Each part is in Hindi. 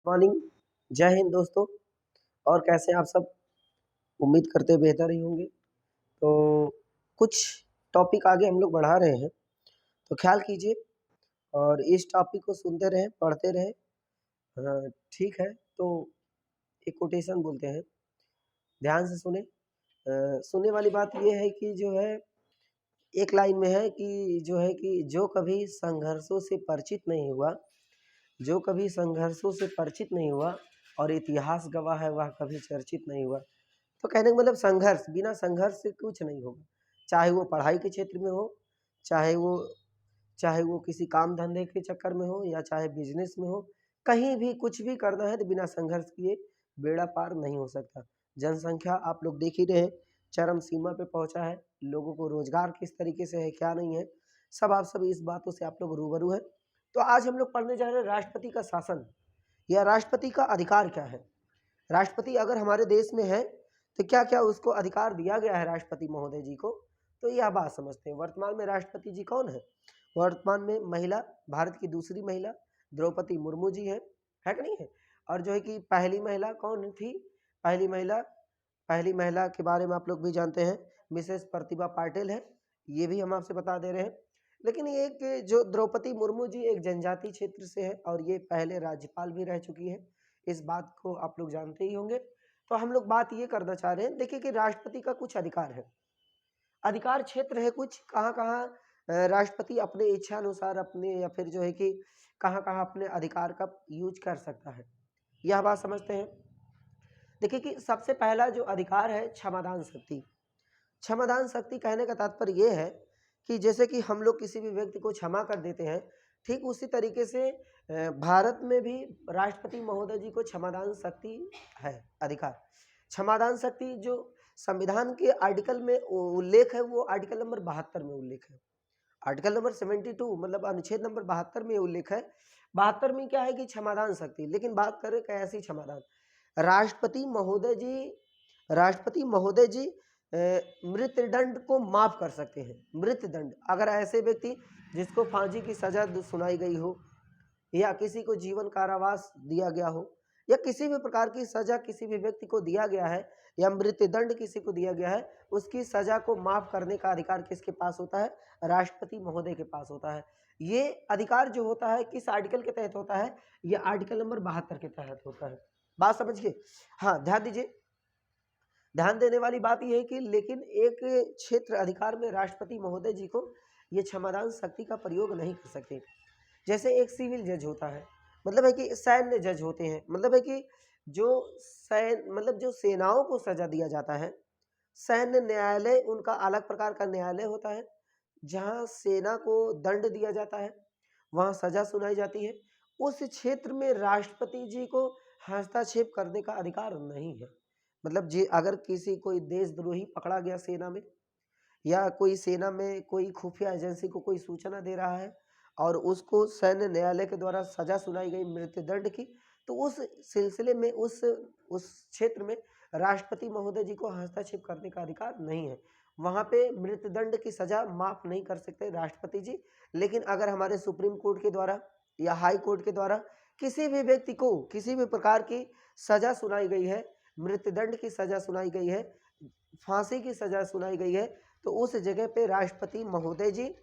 मॉर्निंग। जय हिंद दोस्तों। और कैसे हैं आप सब? उम्मीद करते हैं बेहतर ही होंगे। तो कुछ टॉपिक आगे हम लोग बढ़ा रहे हैं, तो ख्याल कीजिए और इस टॉपिक को सुनते रहें, पढ़ते रहें। ठीक है, तो एक कोटेशन बोलते हैं, ध्यान से सुने। सुनने वाली बात ये है कि जो है, एक लाइन में है कि जो है कि जो कभी संघर्षों से परिचित नहीं हुआ, जो कभी संघर्षों से परिचित नहीं हुआ और इतिहास गवाह है वह कभी चर्चित नहीं हुआ। तो कहने का मतलब संघर्ष, बिना संघर्ष से कुछ नहीं होगा। चाहे वो पढ़ाई के क्षेत्र में हो, चाहे वो चाहे वो किसी काम धंधे के चक्कर में हो, या चाहे बिजनेस में हो, कहीं भी कुछ भी करना है तो बिना संघर्ष किए बेड़ा पार नहीं हो सकता। जनसंख्या आप लोग देख ही रहे हैं, चरम सीमा पे पहुंचा है। लोगों को रोजगार किस तरीके से है, क्या नहीं है, सब आप सब इस बातों से आप लोग रूबरू है। तो आज हम लोग पढ़ने जा रहे हैं राष्ट्रपति का शासन या राष्ट्रपति का अधिकार क्या है। राष्ट्रपति अगर हमारे देश में है तो क्या क्या उसको अधिकार दिया गया है राष्ट्रपति महोदय जी को, तो यह बात समझते हैं। वर्तमान में राष्ट्रपति जी कौन है? वर्तमान में महिला, भारत की दूसरी महिला द्रौपदी मुर्मू जी है कि नहीं है? और जो है कि पहली महिला कौन थी? पहली महिला के बारे में आप लोग भी जानते हैं, मिसेस प्रतिभा पाटिल है, ये भी हम आपसे बता दे रहे हैं। लेकिन ये कि जो द्रौपदी मुर्मू जी एक जनजाति क्षेत्र से है और ये पहले राज्यपाल भी रह चुकी है, इस बात को आप लोग जानते ही होंगे। तो हम लोग बात ये करना चाह रहे हैं, देखिए कि राष्ट्रपति का कुछ अधिकार है, अधिकार क्षेत्र है कुछ, कहाँ कहाँ राष्ट्रपति अपने इच्छा अनुसार अपने या फिर जो है कि कहाँ कहाँ अपने अधिकार का यूज कर सकता है, यह बात समझते हैं। देखिए कि सबसे पहला जो अधिकार है क्षमादान शक्ति। क्षमादान शक्ति कहने का तात्पर्य ये है कि जैसे कि हम लोग किसी भी व्यक्ति को क्षमा कर देते हैं, ठीक उसी तरीके से भारत में भी राष्ट्रपति महोदय जी को क्षमादान शक्ति है, अधिकार। क्षमादान शक्ति जो संविधान के आर्टिकल में उल्लेख है, वो आर्टिकल नंबर 72 में उल्लेख है। आर्टिकल नंबर 72 मतलब अनुच्छेद नंबर 72 में उल्लेख है। 72 में क्या है कि क्षमादान शक्ति। लेकिन बात करें कैसी क्षमादान, राष्ट्रपति महोदय जी मृत्युदंड को माफ कर सकते हैं। मृत्युदंड, अगर ऐसे व्यक्ति जिसको फांसी की सजा सुनाई गई हो, या किसी को जीवन कारावास दिया गया हो, या किसी भी प्रकार की सजा किसी भी व्यक्ति को दिया गया है, या मृत्युदंड किसी को दिया गया है, उसकी सजा को माफ करने का अधिकार किसके पास होता है? राष्ट्रपति महोदय के पास होता है। ये अधिकार जो होता है किस आर्टिकल के तहत होता है? ये आर्टिकल नंबर 72 के तहत होता है। बात समझिए। हाँ, ध्यान दीजिए। ध्यान देने वाली बात यह है कि लेकिन एक क्षेत्र अधिकार में राष्ट्रपति महोदय जी को ये क्षमादान शक्ति का प्रयोग नहीं कर सकते। जैसे एक सिविल जज होता है, मतलब है कि सैन्य जज होते हैं, मतलब है कि जो जो सेनाओं को सजा दिया जाता है, सैन्य न्यायालय उनका अलग प्रकार का न्यायालय होता है, जहां सेना को दंड दिया जाता है, वहां सजा सुनाई जाती है। उस क्षेत्र में राष्ट्रपति जी को हस्तक्षेप करने का अधिकार नहीं है। मतलब जी, अगर किसी कोई देशद्रोही पकड़ा गया सेना में, या कोई सेना में कोई खुफिया एजेंसी को कोई सूचना दे रहा है और उसको सैन्य न्यायालय के द्वारा सजा सुनाई गई मृत्युदंड की, तो उस सिलसिले में उस क्षेत्र में राष्ट्रपति महोदय जी को हस्तक्षेप करने का अधिकार नहीं है। वहां पे मृत्युदंड की सजा माफ नहीं कर सकते राष्ट्रपति जी। लेकिन अगर हमारे सुप्रीम कोर्ट के द्वारा या हाई कोर्ट के द्वारा किसी भी व्यक्ति को किसी भी प्रकार की सजा सुनाई गई है, मृत्युदंड की सजा सुनाई गई है, फांसी की सजा सुनाई गई है, तो उस जगह पे राष्ट्रपति महोदय जी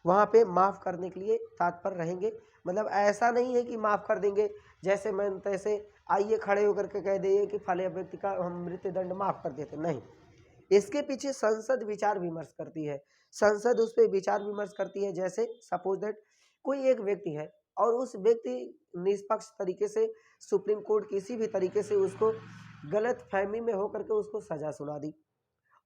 वहाँ पे माफ़ करने के लिए तत्पर रहेंगे। मतलब ऐसा नहीं है कि माफ़ कर देंगे जैसे मन तैसे, आइए खड़े होकर के कह दिए कि फले व्यक्ति का हम मृत्युदंड माफ़ कर देते, नहीं। इसके पीछे संसद विचार विमर्श करती है, संसद उस पर विचार विमर्श करती है। जैसे सपोज दैट कोई एक व्यक्ति है और उस व्यक्ति निष्पक्ष तरीके से सुप्रीम कोर्ट किसी भी तरीके से उसको गलत फहमी में होकर के उसको सजा सुना दी,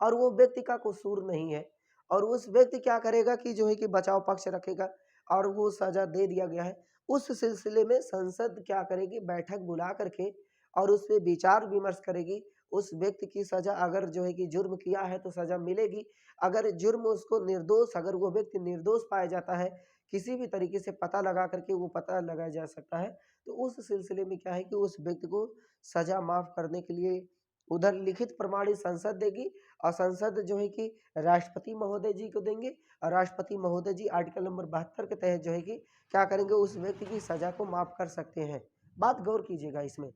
और वो व्यक्ति का कसूर नहीं है, और उस व्यक्ति क्या करेगा कि जो है कि बचाव पक्ष रखेगा और वो सजा दे दिया गया है, उस सिलसिले में संसद क्या करेगी? बैठक बुला करके और उस पर विचार विमर्श करेगी। उस व्यक्ति की सजा, अगर जो है कि जुर्म किया है तो सजा मिलेगी, अगर जुर्म उसको निर्दोष, अगर वो व्यक्ति निर्दोष पाया जाता है, किसी भी तरीके से पता लगा करके वो पता लगाया जा सकता है, तो उस सिलसिले में क्या है कि उस व्यक्ति को सजा माफ करने के लिए उधर लिखित प्रमाणित संसद देगी, और संसद जो है कि राष्ट्रपति महोदय जी को देंगे, और राष्ट्रपति महोदय जी आर्टिकल नंबर 72 के तहत जो है कि क्या करेंगे? उस व्यक्ति की सजा को माफ कर सकते हैं। बात गौर कीजिएगा इसमें।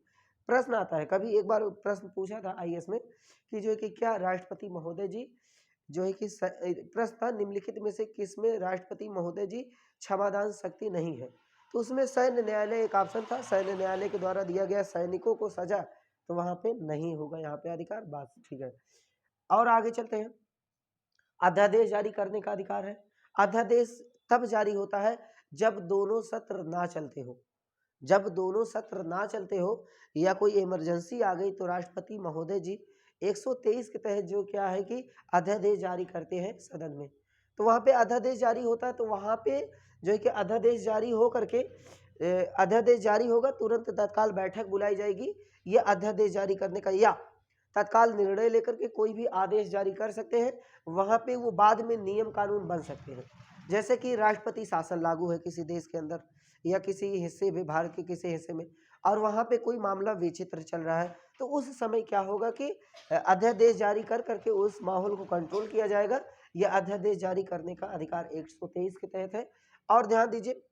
प्रश्न आता है, कभी एक बार प्रश्न पूछा था आईएएस में कि जो है कि क्या राष्ट्रपति महोदय जी जो है कि प्रश्न था निम्नलिखित में से किसमें राष्ट्रपति महोदय जी क्षमादान शक्ति नहीं है। तो उसमें सैन्य न्यायालय एक ऑप्शन था, सैन्य न्यायालय के द्वारा दिया गया सैनिकों को सजा, तो वहां पे नहीं होगा यहाँ पे अधिकार। बात ठीक है। और आगे चलते हैं। अध्यादेश जारी करने का अधिकार है। अध्यादेश तब जारी होता है जब दोनों सत्र ना चलते हो। जब दोनों सत्र ना चलते हो या कोई इमरजेंसी आ गई तो राष्ट्रपति महोदय जी 123 के तहत जो क्या है कि अध्यादेश जारी करते हैं सदन में। तो वहाँ पे अध्यादेश जारी होता है, तो वहाँ पे जो है कि अध्यादेश जारी हो करके अध्यादेश जारी होगा, तुरंत तत्काल बैठक बुलाई जाएगी। ये अध्यादेश जारी करने का या तत्काल निर्णय लेकर के कोई भी आदेश जारी कर सकते हैं। वहाँ पे वो बाद में नियम कानून बन सकते हैं। जैसे कि राष्ट्रपति शासन लागू है किसी देश के अंदर या किसी हिस्से में, भारत के किसी हिस्से में, और वहाँ पे कोई मामला विचित्र चल रहा है, तो उस समय क्या होगा कि अध्यादेश जारी कर करके उस माहौल को कंट्रोल किया जाएगा। यह अध्यादेश जारी करने का अधिकार 123 के तहत है। और ध्यान दीजिए,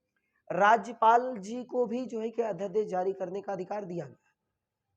राज्यपाल जी को भी जो है कि अध्यादेश जारी करने का अधिकार दिया गया।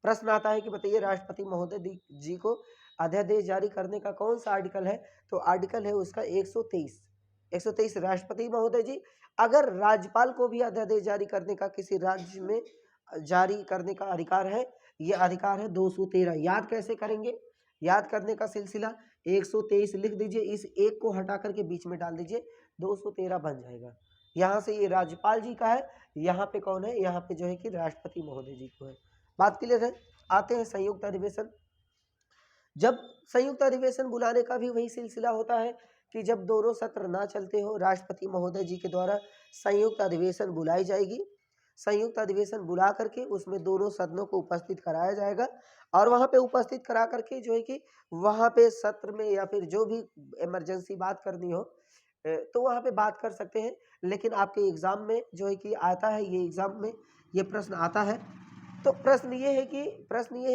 प्रश्न आता है कि बताइए राष्ट्रपति महोदय जी को अध्यादेश जारी करने का कौन सा आर्टिकल है, तो आर्टिकल है उसका 123। राष्ट्रपति महोदय जी, अगर राज्यपाल को भी अध्यादेश जारी करने का किसी राज्य में जारी करने का अधिकार है, यह अधिकार है 213। याद कैसे करेंगे? याद करने का सिलसिला 123 लिख दीजिए, इस एक को हटा करके बीच में डाल दीजिए, 213 बन जाएगा। यहाँ से ये राज्यपाल जी का है, यहाँ पे कौन है? यहाँ पे जो है कि राष्ट्रपति महोदय जी को है। बात क्लियर है? आते हैं संयुक्त अधिवेशन। जब संयुक्त अधिवेशन बुलाने का भी वही सिलसिला होता है कि जब दोनों सत्र ना चलते हो, राष्ट्रपति महोदय जी के द्वारा संयुक्त अधिवेशन बुलाई जाएगी। संयुक्त अधिवेशन बुला करके उसमें दोनों सदनों को उपस्थित कराया जाएगा और वहां पे उपस्थित करा करके जो है कि वहां पे सत्र में या फिर जो भी इमरजेंसी बात करनी हो तो वहां पे बात कर सकते हैं। लेकिन आपके एग्जाम में जो है कि आता है, ये एग्जाम में ये प्रश्न आता है, तो प्रश्न ये है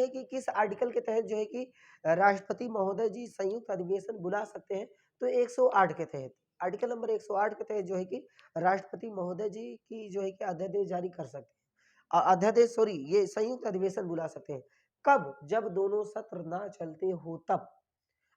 कि किस आर्टिकल के तहत जो है कि राष्ट्रपति महोदय जी संयुक्त अधिवेशन बुला सकते हैं, तो 108 के तहत, आर्टिकल नंबर 108 के तहत जो है कि राष्ट्रपति महोदय जी की जो है कि अध्यादेश जारी कर सकते हैं, अध्यादेश सॉरी ये संयुक्त अधिवेशन बुला सकते हैं। कब? जब दोनों सत्र ना चलते हो तब।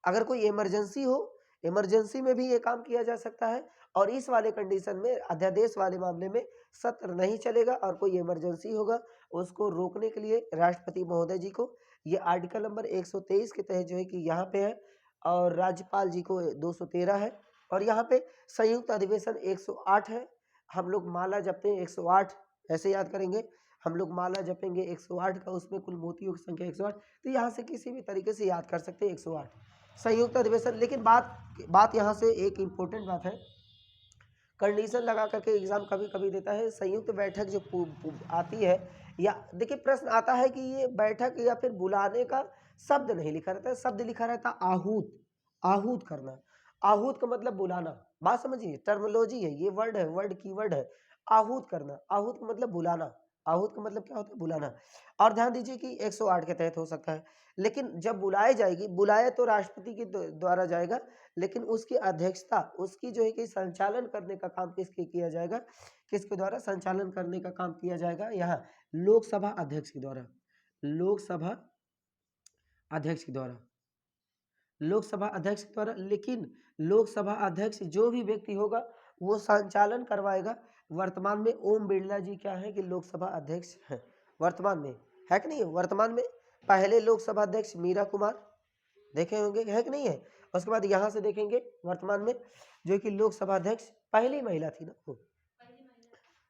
अगर कोई इमरजेंसी हो, इमरजेंसी में भी ये काम किया जा सकता है। और इस वाले कंडीशन में, अध्यादेश वाले मामले में सत्र नहीं चलेगा और कोई इमरजेंसी होगा, उसको रोकने के लिए राष्ट्रपति महोदय जी को ये आर्टिकल नंबर 123 के तहत जो है कि यहाँ पे है और राज्यपाल जी को 213 है और यहाँ पे संयुक्त अधिवेशन 108 है। हम लोग माला जपते हैं 108, ऐसे याद करेंगे, हम लोग माला जपेंगे 108 का, उसमें कुल मोतियों की संख्या 108, तो यहाँ से किसी भी तरीके से याद कर सकते हैं 108 संयुक्त अधिवेशन। लेकिन बात यहाँ से एक इम्पोर्टेंट बात है, कंडीशन लगा करके एग्जाम कभी कभी देता है, संयुक्त बैठक जो आती है, या देखिए प्रश्न आता है कि ये बैठक या फिर बुलाने का शब्द नहीं लिखा रहता है, शब्द लिखा रहता है आहूत, आहूत करना। आहूत का मतलब बुलाना, बात समझिए, टर्मिनोलॉजी है, ये वर्ड है, वर्ड कीवर्ड है, आहूत करना। आहूत का मतलब बुलाना, आहूत का मतलब क्या होता है? बुलाना। और ध्यान दीजिए कि 108 के तहत हो सकता है, लेकिन जब बुलाए जाएगी, बुलाया तो राष्ट्रपति के द्वारा जाएगा, लेकिन उसकी अध्यक्षता, उसकी जो है कि संचालन करने का काम किसके किया जाएगा? किसके द्वारा संचालन करने का काम किया जाएगा? यहाँ लोकसभा अध्यक्ष के द्वारा, लोकसभा अध्यक्ष के द्वारा, लोकसभा अध्यक्ष के द्वारा। लेकिन लोकसभा अध्यक्ष जो भी व्यक्ति होगा वो संचालन करवाएगा। वर्तमान में ओम बिरला जी क्या है कि लोकसभा अध्यक्ष हैं, वर्तमान में, है कि नहीं है? वर्तमान में पहले लोकसभा अध्यक्ष मीरा कुमार देखे होंगे, है कि नहीं है? उसके बाद यहाँ से देखेंगे वर्तमान में जो कि लोकसभा अध्यक्ष पहली महिला थी ना वो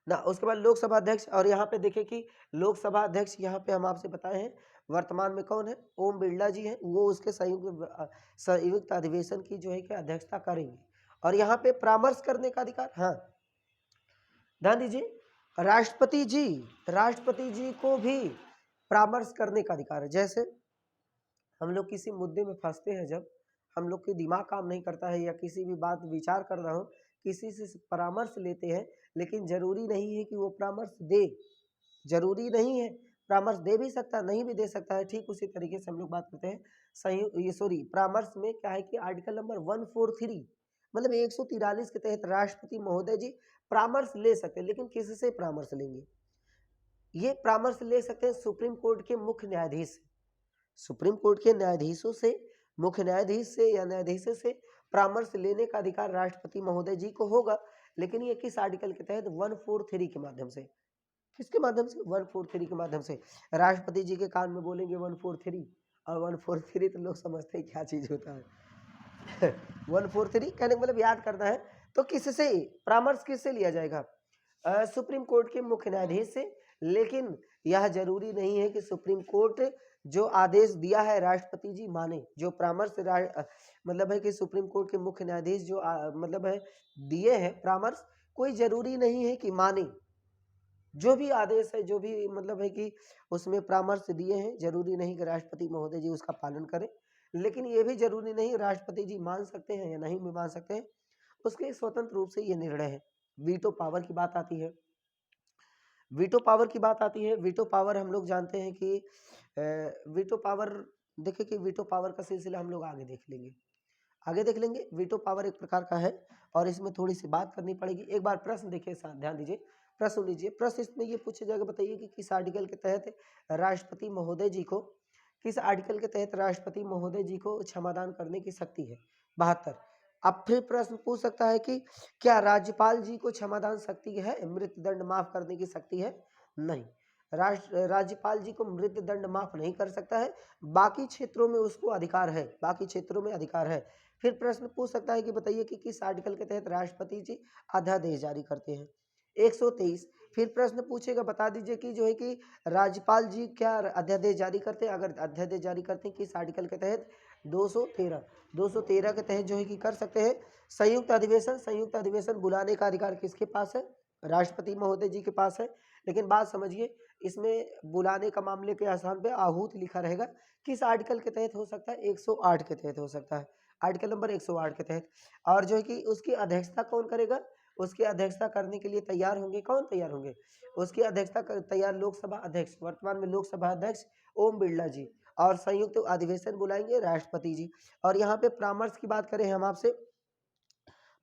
ना, उसके बाद लोकसभा अध्यक्ष। और यहाँ पे देखें कि लोकसभा अध्यक्ष यहाँ पे हम आपसे बताए हैं वर्तमान में कौन है? ओम बिरला जी हैं, वो उसके संयुक्त अधिवेशन की जो है कि अध्यक्षता करेंगे। और यहाँ पे परामर्श करने का अधिकार, हाँ ध्यान दीजिए, राष्ट्रपति जी को भी परामर्श करने का अधिकार है। जैसे हम लोग किसी मुद्दे में फंसते हैं, जब हम लोग के दिमाग काम नहीं करता है या किसी भी बात विचार कर रहा हो, किसी से परामर्श लेते हैं, लेकिन जरूरी नहीं है कि वो परामर्श दे, जरूरी नहीं है, परामर्श दे भी सकता है, नहीं भी दे सकता है। ठीक उसी तरीके से हम लोग बात करते हैं परामर्श में क्या है कि आर्टिकल नंबर 143 मतलब 143 के तहत राष्ट्रपति महोदय जी परामर्श ले सकते हैं। लेकिन किससे परामर्श लेंगे? ये परामर्श ले सकते हैं सुप्रीम कोर्ट के मुख्य न्यायाधीश से। सुप्रीम कोर्ट के न्यायाधीशों से, मुख्य न्यायाधीश से या न्यायाधीशों से परामर्श लेने का अधिकार राष्ट्रपति महोदय जी को होगा, लेकिन ये किस आर्टिकल के तहत? 143 के माध्यम से। किसके माध्यम से? 143 के माध्यम से। राष्ट्रपति जी के कान में बोलेंगे 143, और 143 तो लोग समझते हैं क्या चीज होता है। 143 कहने का मतलब याद करना है। तो किससे परामर्श किससे लिया जाएगा? सुप्रीम कोर्ट के मुख्य न्यायाधीश से। लेकिन यह जरूरी नहीं है कि सुप्रीम कोर्ट जो आदेश दिया है राष्ट्रपति जी माने। जो परामर्श मतलब है कि सुप्रीम कोर्ट के मुख्य न्यायाधीश जो मतलब है दिए हैं परामर्श, कोई जरूरी नहीं है कि माने। जो भी आदेश है, जो भी मतलब है कि उसमें परामर्श दिए हैं, जरूरी नहीं कि राष्ट्रपति महोदय जी उसका पालन करें। लेकिन ये भी जरूरी नहीं राष्ट्रपति जी मान सकते हैं या नहीं भी मान सकते हैं, उसके स्वतंत्र रूप से ये निर्णय है। वीटो पावर की बात आती है। वीटो पावर की बात आती है। वीटो पावर हम लोग जानते हैं कि वीटो पावर, देखिए कि वीटो पावर का सिलसिला हम लोग आगे देख लेंगे, आगे देख लेंगे। वीटो पावर एक प्रकार का है और इसमें थोड़ी सी बात करनी पड़ेगी। एक बार प्रश्न देखिए, ध्यान दीजिए, प्रश्न लीजिए। प्रश्न इसमें ये पूछा जाएगा, बताइए कि किस आर्टिकल के तहत राष्ट्रपति महोदय जी को, किस आर्टिकल के तहत राष्ट्रपति महोदय जी को क्षमादान करने की शक्ति है? 72। अब फिर प्रश्न पूछ सकता है कि क्या राज्यपाल जी को क्षमादान शक्ति है, मृत्यु दंड माफ करने की शक्ति है? नहीं, राज्यपाल जी को मृत्यु दंड माफ नहीं कर सकता है। बाकी क्षेत्रों में उसको अधिकार है, बाकी क्षेत्रों में अधिकार है। फिर प्रश्न पूछ सकता है कि बताइए कि किस आर्टिकल के तहत राष्ट्रपति जी अध्यादेश जारी करते हैं? 123। फिर प्रश्न पूछेगा, बता दीजिए कि जो है कि राज्यपाल जी क्या अध्यादेश जारी करते हैं? अगर अध्यादेश जारी करते हैं किस आर्टिकल के तहत? 213। 213 के तहत जो है कि कर सकते हैं। संयुक्त अधिवेशन, संयुक्त अधिवेशन बुलाने का अधिकार किसके पास है? राष्ट्रपति महोदय जी के पास है। लेकिन बात समझिए, इसमें बुलाने का मामले के स्थान पे आहूत लिखा रहेगा। किस आर्टिकल के तहत हो सकता है? 108 के तहत हो सकता है, आर्टिकल नंबर 108 के तहत। और जो है कि उसकी अध्यक्षता कौन करेगा? उसकी अध्यक्षता करने के लिए तैयार होंगे, कौन तैयार होंगे? उसकी अध्यक्षता तैयार लोकसभा अध्यक्ष, वर्तमान में लोकसभा अध्यक्ष ओम बिरला जी। और संयुक्त अधिवेशन बुलाएंगे राष्ट्रपति जी। और यहाँ पे परामर्श की बात करें हम आपसे,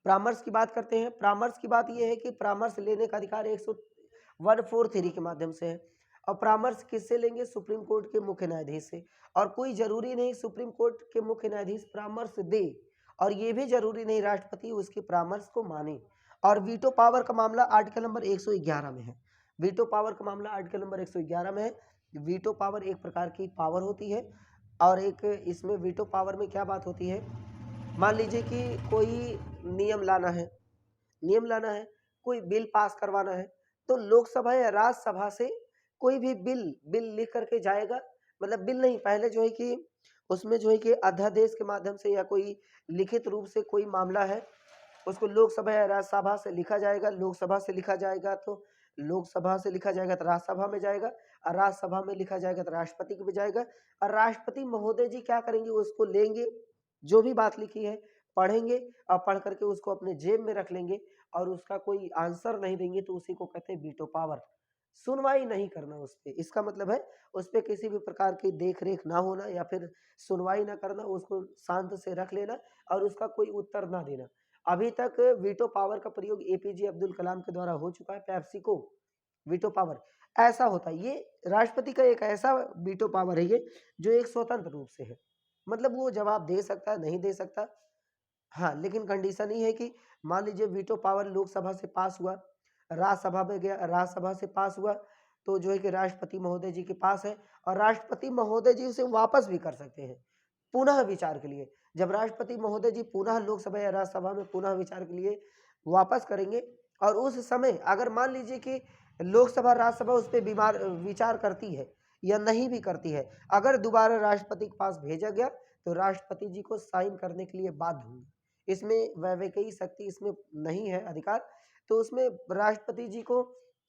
परामर्श की बात करते हैं। परामर्श की बात यह है कि परामर्श लेने का अधिकार 143 के माध्यम से है। और परामर्श किससे लेंगे? सुप्रीम कोर्ट के मुख्य न्यायाधीश से। और कोई जरूरी नहीं सुप्रीम कोर्ट के मुख्य न्यायाधीश परामर्श दे, और ये भी जरूरी नहीं राष्ट्रपति उसके परामर्श को माने। और वीटो पावर का मामला आर्टिकल नंबर 111 में है। वीटो पावर का मामला आर्टिकल नंबर 111 में है। वीटो पावर एक प्रकार की पावर होती है। और एक इसमें वीटो पावर में क्या बात होती है? मान लीजिए कि कोई नियम लाना है, नियम लाना है, कोई बिल पास करवाना है, तो लोकसभा या राज्यसभा से कोई भी बिल लिख करके जाएगा। मतलब बिल नहीं, पहले जो है कि उसमें जो है कि अध्यादेश के माध्यम से या कोई लिखित रूप से कोई मामला है, उसको लोकसभा या राज्यसभा से लिखा जाएगा। लोकसभा से लिखा जाएगा तो लोकसभा से लिखा जाएगा तो राज्यसभा में जाएगा, और राज्यसभा में लिखा जाएगा तो राष्ट्रपति को भी जाएगा। और राष्ट्रपति महोदय जी क्या करेंगे? उसको लेंगे, जो भी बात लिखी है पढ़ेंगे, और पढ़ करके उसको अपने जेब में रख लेंगे, और उसका कोई आंसर नहीं देंगे, तो उसी को कहते हैं वीटो पावर। सुनवाई नहीं करना उस पे, इसका मतलब है उस पे किसी भी प्रकार की देख रेख ना होना, या फिर सुनवाई ना करना, उसको शांत से रख लेना और उसका कोई उत्तर ना देना। अभी तक वीटो पावर का प्रयोग एपीजे अब्दुल कलाम के द्वारा हो चुका है। पेप्सिको वीटो पावर ऐसा होता है, ये राष्ट्रपति का एक ऐसा वीटो पावर है ये, जो एक स्वतंत्र रूप से है। मतलब वो जवाब दे सकता है, नहीं दे सकता। हाँ, लेकिन कंडीशन ये है कि मान लीजिए वीटो पावर लोकसभा से पास हुआ, राज्यसभा में गया, राज्यसभा से पास हुआ, तो जो है कि राष्ट्रपति महोदय जी के पास है, और राष्ट्रपति महोदय जी उसे वापस भी कर सकते हैं पुनः विचार के लिए। जब राष्ट्रपति महोदय जी पुनः लोकसभा या राज्यसभा में पुनः विचार के लिए वापस करेंगे, और उस समय अगर मान लीजिए कि लोकसभा राज्यसभा उस पर बीमार विचार करती है या नहीं भी करती है, अगर दोबारा राष्ट्रपति के पास भेजा गया, तो राष्ट्रपति जी को साइन करने के लिए बाध्य होंगे। इसमें वैवेकी शक्ति इसमें नहीं है अधिकार, तो उसमें राष्ट्रपति जी को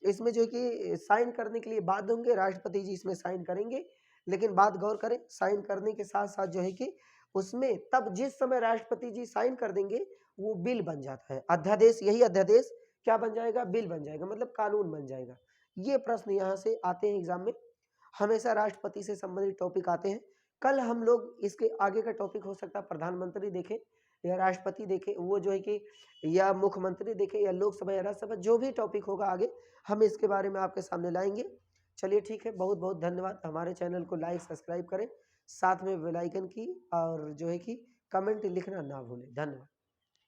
इसमें जो है कि साइन करने के लिए बाध्य होंगे। राष्ट्रपति जी इसमें साइन करेंगे, लेकिन बात गौर करें, साइन करने के साथ साथ जो है कि उसमें तब जिस समय राष्ट्रपति जी साइन कर देंगे, वो बिल बन जाता है, अध्यादेश। यही अध्यादेश क्या बन जाएगा? बिल बन जाएगा, मतलब कानून बन जाएगा। ये प्रश्न यहाँ से आते हैं एग्जाम में, हमेशा राष्ट्रपति से संबंधित टॉपिक आते हैं। कल हम लोग इसके आगे का टॉपिक हो सकता है प्रधानमंत्री देखें या राष्ट्रपति देखें, वो जो है कि या मुख्यमंत्री देखें या लोकसभा या राज्यसभा, जो भी टॉपिक होगा आगे हम इसके बारे में आपके सामने लाएंगे। चलिए ठीक है, बहुत बहुत धन्यवाद। हमारे चैनल को लाइक सब्सक्राइब करें, साथ में बेल आइकन की और जो है कि कमेंट लिखना ना भूलें। धन्यवाद।